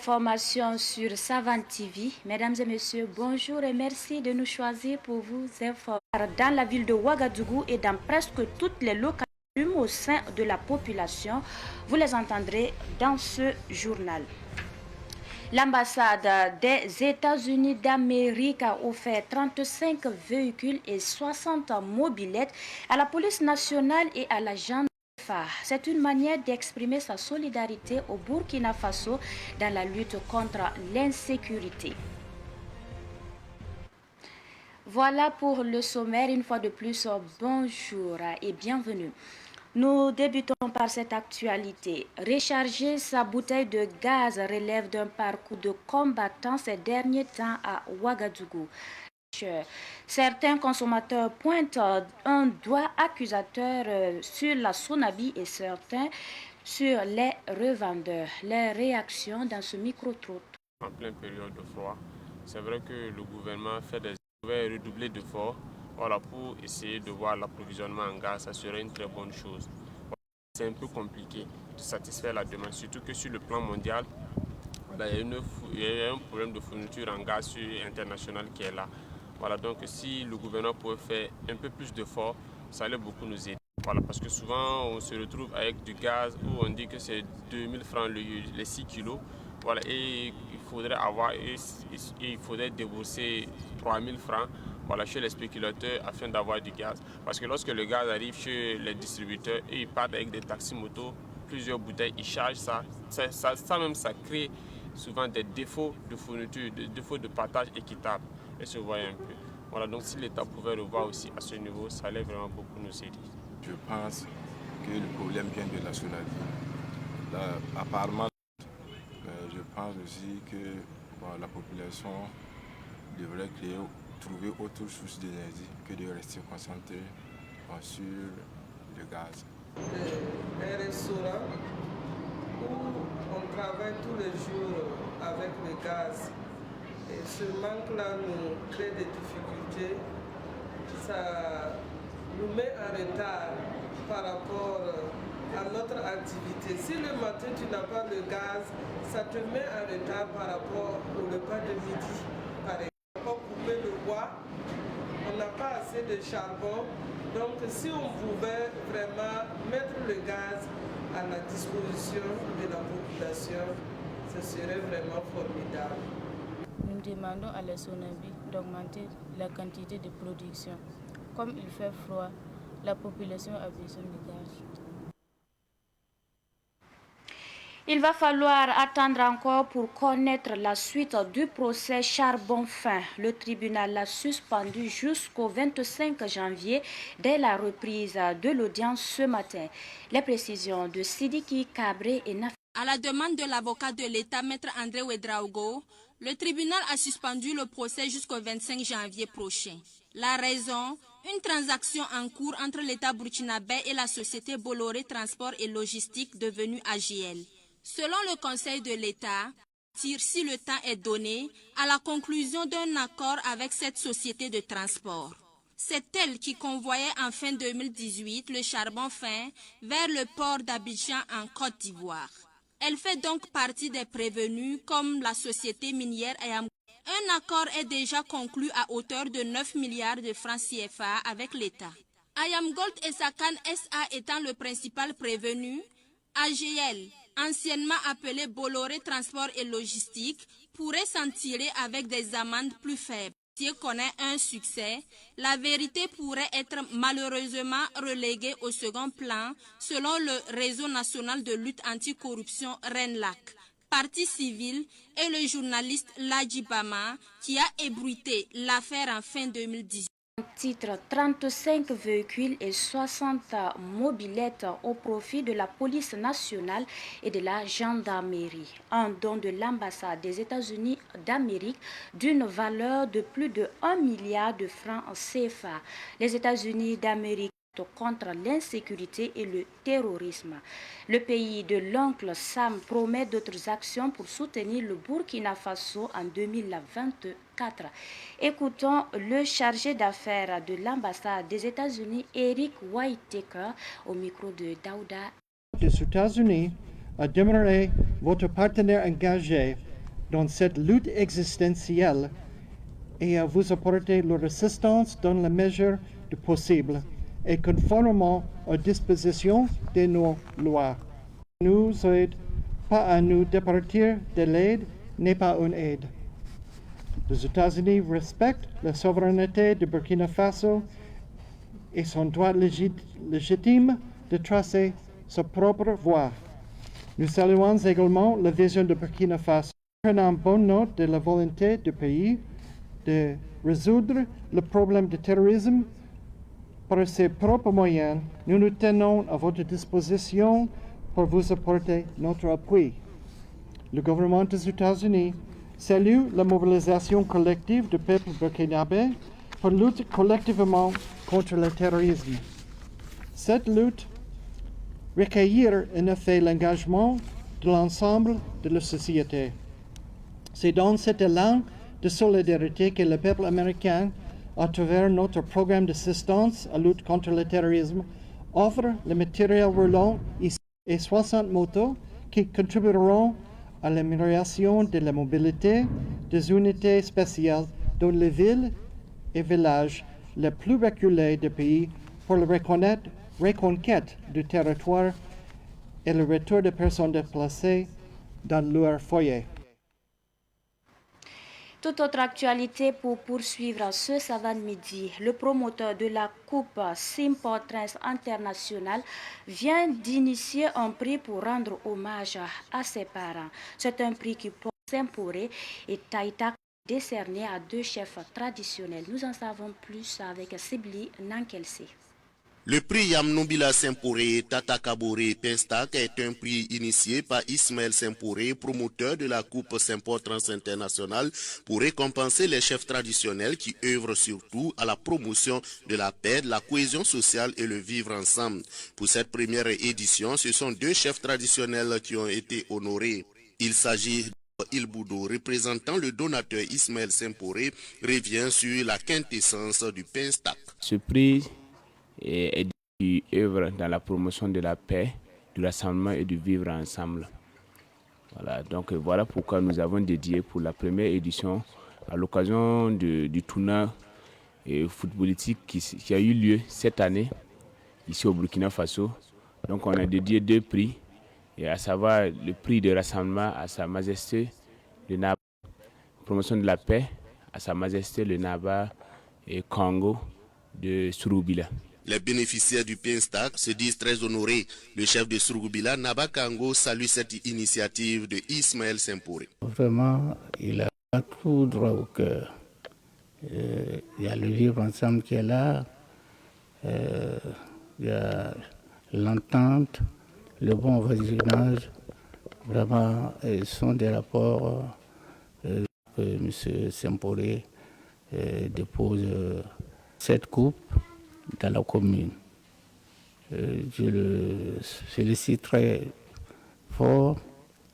Information sur Savane TV. Mesdames et messieurs, bonjour et merci de nous choisir pour vous informer. Dans la ville de Ouagadougou et dans presque toutes les localités au sein de la population, vous les entendrez dans ce journal. L'ambassade des États-Unis d'Amérique a offert 35 véhicules et 60 mobylettes à la police nationale et à la gendarmerie. C'est une manière d'exprimer sa solidarité au Burkina Faso dans la lutte contre l'insécurité. Voilà pour le sommaire. Une fois de plus, bonjour et bienvenue. Nous débutons par cette actualité. Recharger sa bouteille de gaz relève d'un parcours de combattant ces derniers temps à Ouagadougou. Certains consommateurs pointent un doigt accusateur sur la Sonabi et certains sur les revendeurs. Les réactions dans ce micro-trottoir. En pleine période de froid, c'est vrai que le gouvernement devait redoubler d'efforts pour essayer de voir l'approvisionnement en gaz, ça serait une très bonne chose. C'est un peu compliqué de satisfaire la demande, surtout que sur le plan mondial, il y a un problème de fourniture en gaz international qui est là. Donc si le gouvernement pouvait faire un peu plus d'efforts, ça allait beaucoup nous aider. Parce que souvent on se retrouve avec du gaz où on dit que c'est 2000 francs les 6 kilos. Et il faudrait débourser 3000 francs chez les spéculateurs afin d'avoir du gaz. Parce que lorsque le gaz arrive chez les distributeurs et ils partent avec des taxis motos, plusieurs bouteilles, ils chargent ça. Ça crée souvent des défauts de fourniture, des défauts de partage équitable. Et se voit un peu. Donc si l'État pouvait revoir aussi à ce niveau, ça allait vraiment beaucoup nous aider. Je pense que le problème vient de la Sonabi. Apparemment, je pense aussi que la population devrait trouver autre source d'énergie que de rester concentré sur le gaz. Un restaurant où on travaille tous les jours avec le gaz. Et ce manque-là nous crée des difficultés. Ça nous met en retard par rapport à notre activité. Si le matin tu n'as pas de gaz, ça te met en retard par rapport au repas de midi. Par exemple, pour couper le bois, on n'a pas assez de charbon. Donc si on pouvait vraiment mettre le gaz à la disposition de la population, ce serait vraiment formidable. Nous demandons à la Sonabi d'augmenter la quantité de production. Comme il fait froid, la population a besoin de gaz. Il va falloir attendre encore pour connaître la suite du procès Charbon Fin. Le tribunal l'a suspendu jusqu'au 25 janvier dès la reprise de l'audience ce matin. Les précisions de Sidiki Cabré et Naf. À la demande de l'avocat de l'État, Maître André Ouedraogo, le tribunal a suspendu le procès jusqu'au 25 janvier prochain. La raison, une transaction en cours entre l'État burkinabé et la société Bolloré Transport et Logistique devenue AGL. Selon le Conseil de l'État, si le temps est donné, à la conclusion d'un accord avec cette société de transport. C'est elle qui convoyait en fin 2018 le charbon fin vers le port d'Abidjan en Côte d'Ivoire. Elle fait donc partie des prévenus comme la société minière Ayam. Un accord est déjà conclu à hauteur de 9 milliards de francs CFA avec l'État. Ayam Gold et Sakan SA étant le principal prévenu, AGL, anciennement appelé Bolloré Transport et Logistique, pourrait s'en tirer avec des amendes plus faibles. Si on connaît un succès, la vérité pourrait être malheureusement reléguée au second plan selon le réseau national de lutte anticorruption RENLAC, partie civile et le journaliste Ladji Bama qui a ébruité l'affaire en fin 2018. Titre 35 véhicules et 60 mobylettes au profit de la police nationale et de la gendarmerie. Un don de l'ambassade des États-Unis d'Amérique d'une valeur de plus de 1 milliard de francs CFA. Les États-Unis d'Amérique contre l'insécurité et le terrorisme. Le pays de l'oncle Sam promet d'autres actions pour soutenir le Burkina Faso en 2024. Écoutons le chargé d'affaires de l'ambassade des États-Unis, Eric Whitaker, au micro de Daouda. Les États-Unis demeurent votre partenaire engagé dans cette lutte existentielle et à vous apporter leur assistance dans la mesure du possible et conformément aux dispositions de nos lois. Nous aide pas à nous départir de l'aide n'est pas une aide. Les États-Unis respectent la souveraineté du Burkina Faso et son droit légitime de tracer sa propre voie. Nous saluons également la vision du Burkina Faso. Prenant bonne note de la volonté du pays de résoudre le problème du terrorisme par ses propres moyens, nous nous tenons à votre disposition pour vous apporter notre appui. Le gouvernement des États-Unis salue la mobilisation collective du peuple burkinabé pour lutter collectivement contre le terrorisme. Cette lutte requiert en effet l'engagement de l'ensemble de la société. C'est dans cet élan de solidarité que le peuple américain, à travers notre programme d'assistance à la lutte contre le terrorisme, offre le matériel roulant et 60 motos qui contribueront à l'amélioration de la mobilité des unités spéciales dans les villes et villages les plus reculés du pays pour la reconquête du territoire et le retour des personnes déplacées dans leur foyer. Toute autre actualité pour poursuivre ce savant midi. Le promoteur de la Coupe Simportrans International vient d'initier un prix pour rendre hommage à ses parents. C'est un prix qui porte Simporé et Taïta décerné à 2 chefs traditionnels. Nous en savons plus avec Sibli Nankelsé. Le prix Yamnoubila Simporé Tata Kabore Penstak est un prix initié par Ismaël Simporé, promoteur de la Coupe Simportrans International, pour récompenser les chefs traditionnels qui œuvrent surtout à la promotion de la paix, de la cohésion sociale et le vivre ensemble. Pour cette première édition, ce sont 2 chefs traditionnels qui ont été honorés. Il s'agit Il Boudou, représentant le donateur Ismaël Simporé, revient sur la quintessence du Penstak. Ce prix et qui œuvre dans la promotion de la paix, du rassemblement et du vivre ensemble. Voilà, donc voilà pourquoi nous avons dédié pour la première édition, à l'occasion du tournoi footballistique qui a eu lieu cette année, ici au Burkina Faso. Donc on a dédié 2 prix, et à savoir le prix de rassemblement à Sa Majesté le Naba, promotion de la paix à Sa Majesté le Naba et Congo de Souroubila. Les bénéficiaires du Penstak se disent très honorés. Le chef de Souroubila, Naba Kango, salue cette initiative de Ismaël Simporé. Vraiment, il a tout droit au cœur. Il y a le vivre ensemble qui est là, il y a l'entente, le bon voisinage. Vraiment, ce sont des rapports que M. Simporé dépose cette coupe dans la commune. Je le félicite très fort.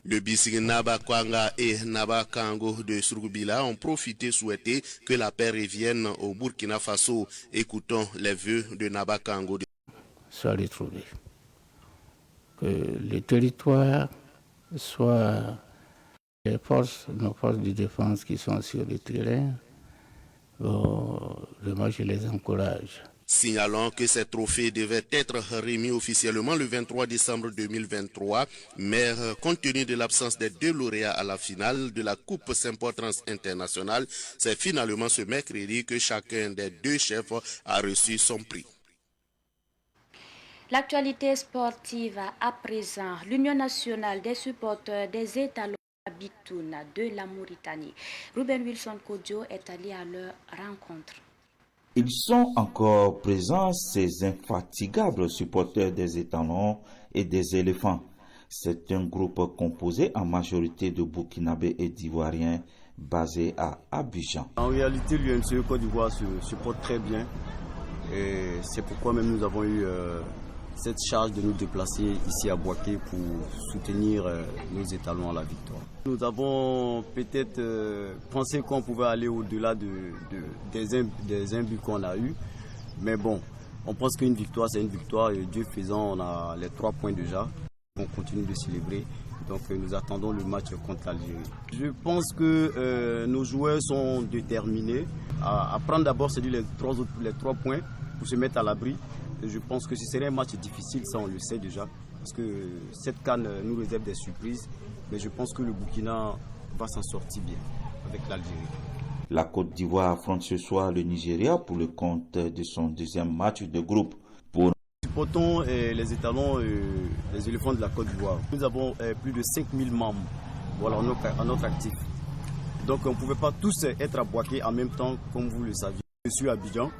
Le Bissi Naba Kwanga et Naba Kango de Souroubila ont profité souhaiter que la paix revienne au Burkina Faso. Écoutons les vœux de Naba Kango. Soit retrouvé. Que le territoire soit nos forces de défense qui sont sur le terrain. Vraiment, je les encourage. Signalons que ces trophées devaient être remis officiellement le 23 décembre 2023, mais compte tenu de l'absence des 2 lauréats à la finale de la Coupe Simportrans International, c'est finalement ce mercredi que chacun des 2 chefs a reçu son prix. L'actualité sportive à présent. L'Union nationale des supporters des étalons Bitoun de la Mauritanie. Ruben Wilson Kodjo est allé à leur rencontre. Ils sont encore présents, ces infatigables supporters des étalons et des éléphants. C'est un groupe composé en majorité de Burkinabés et d'Ivoiriens basé à Abidjan. En réalité, l'UNCE Côte d'Ivoire se supporte très bien. Et c'est pourquoi même nous avons eu cette charge de nous déplacer ici à Bouaké pour soutenir nos étalons à la victoire. Nous avons peut-être pensé qu'on pouvait aller au-delà des imbus qu'on a eus. Mais bon, on pense qu'une victoire, c'est une victoire. Et Dieu faisant, on a les 3 points déjà. On continue de célébrer. Donc nous attendons le match contre l'Algérie. Je pense que nos joueurs sont déterminés à prendre d'abord les 3 points pour se mettre à l'abri. Je pense que ce serait un match difficile, ça on le sait déjà, parce que cette CAN nous réserve des surprises. Mais je pense que le Burkina va s'en sortir bien avec l'Algérie. La Côte d'Ivoire affronte ce soir le Nigeria pour le compte de son deuxième match de groupe. Nous supportons les étalons, les éléphants de la Côte d'Ivoire. Nous avons plus de 5000 membres à notre actif. Donc on ne pouvait pas tous être à Bouaké en même temps, comme vous le saviez. Je suis à Abidjan,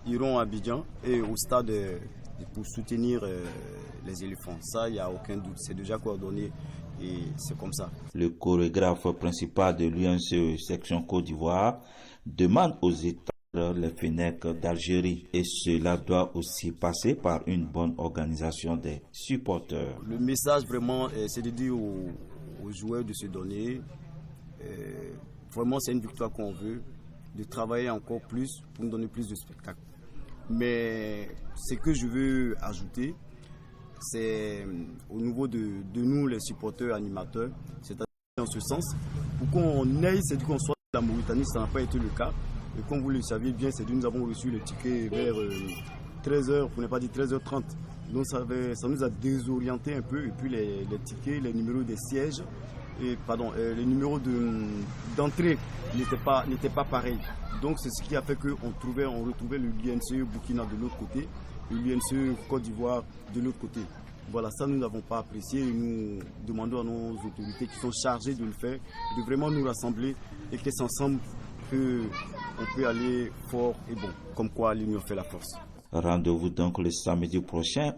iront à Abidjan et au stade pour soutenir les éléphants. Ça, il n'y a aucun doute, c'est déjà coordonné et c'est comme ça. Le chorégraphe principal de l'UNCE section Côte d'Ivoire demande aux États les fenêtres d'Algérie et cela doit aussi passer par une bonne organisation des supporters. Le message vraiment, c'est de dire aux joueurs de se donner. Vraiment, c'est une victoire qu'on veut, de travailler encore plus pour nous donner plus de spectacles. Mais ce que je veux ajouter, c'est au niveau de nous, les supporters animateurs, c'est-à-dire dans ce sens, pour qu'on aille, c'est-à-dire qu'on soit de la Mauritanie, ça n'a pas été le cas. Et comme vous le saviez bien, c'est-à-dire nous avons reçu le ticket vers 13h, pour ne pas dire 13h30. Donc ça nous a désorienté un peu, et puis les tickets, les numéros des sièges, les numéros d'entrée n'étaient pas pareils. Donc c'est ce qui a fait qu'on retrouvait le l'UNCE Burkina de l'autre côté et l'UNCE Côte d'Ivoire de l'autre côté. Voilà, ça nous n'avons pas apprécié et nous demandons à nos autorités qui sont chargées de le faire, de vraiment nous rassembler et que c'est ensemble qu'on peut aller fort et bon, comme quoi l'union fait la force. Rendez-vous donc le samedi prochain.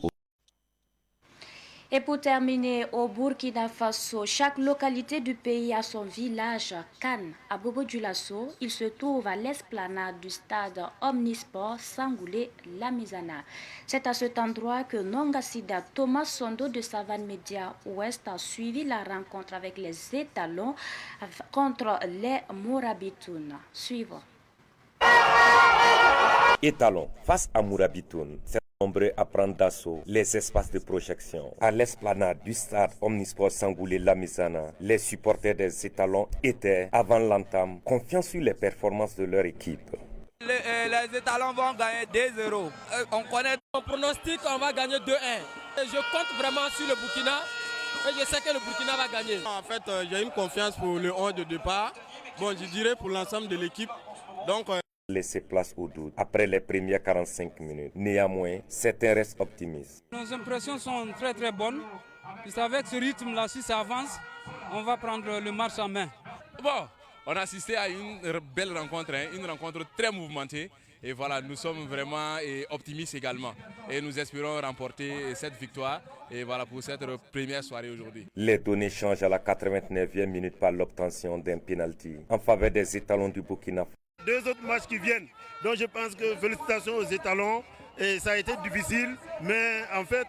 Et pour terminer, au Burkina Faso, chaque localité du pays a son village Kan. À Bobo-Dioulasso, il se trouve à l'esplanade du stade Omnisport Sangoulé-Lamizana. C'est à cet endroit que Nongasida Thomas Sondo de Savane Média Ouest a suivi la rencontre avec les étalons contre les Mourabitoun. Suivons. Étalons face à Mourabitoun. Nombreux à prendre d'assaut les espaces de projection. À l'esplanade du stade Omnisport Sangoulé-Lamizana, les supporters des étalons étaient, avant l'entame, confiants sur les performances de leur équipe. Les étalons vont gagner 2-0. On connaît mon pronostic, on va gagner 2-1. Je compte vraiment sur le Burkina et je sais que le Burkina va gagner. En fait, j'ai une confiance pour le 11 de départ. Bon, je dirais pour l'ensemble de l'équipe. Donc, laisser place au doute après les premières 45 minutes. Néanmoins, certains restent optimistes. Nos impressions sont très très bonnes. Avec ce rythme-là, si ça avance, on va prendre le match en main. Bon, on a assisté à une belle rencontre, une rencontre très mouvementée. Et voilà, nous sommes vraiment optimistes également. Et nous espérons remporter cette victoire et voilà pour cette première soirée aujourd'hui. Les données changent à la 89e minute par l'obtention d'un penalty en faveur des étalons du Burkina. 2 autres matchs qui viennent, donc je pense que félicitations aux étalons. Et ça a été difficile, mais en fait,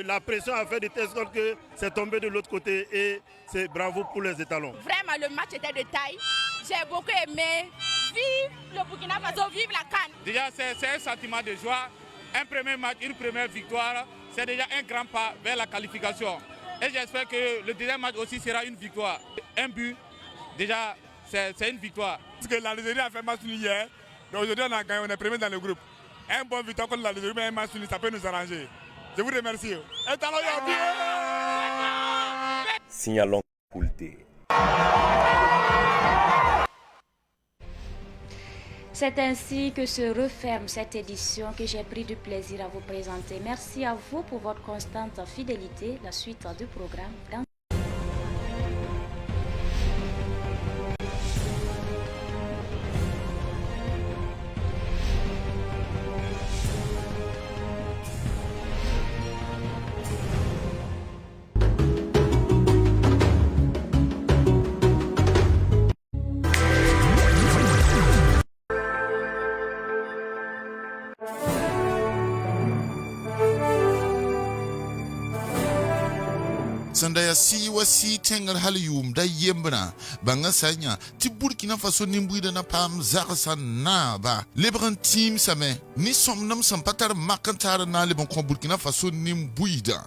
la pression a fait de telle sorte que c'est tombé de l'autre côté et c'est bravo pour les étalons. Vraiment, le match était de taille. J'ai beaucoup aimé. Vive le Burkina Faso, vive la CAN. Déjà, c'est un sentiment de joie. Un premier match, une première victoire, c'est déjà un grand pas vers la qualification. Et j'espère que le deuxième match aussi sera une victoire. Un but, déjà, c'est une victoire. Parce que l'Algérie a fait match nul hier, donc aujourd'hui on a gagné, on est premier dans le groupe. Un bon victoire contre l'Algérie, mais un match nul, ça peut nous arranger. Je vous remercie. Signalons Poulté. C'est ainsi que se referme cette édition que j'ai pris du plaisir à vous présenter. Merci à vous pour votre constante fidélité. La suite du programme dans sanda ya si wasi tengal haliyum da yembna banga sanya ti Burkina Faso nimbuida na pam zakasa na ba lebran team same ni somnam sampatar makantar na lebon Burkina Faso nimbuida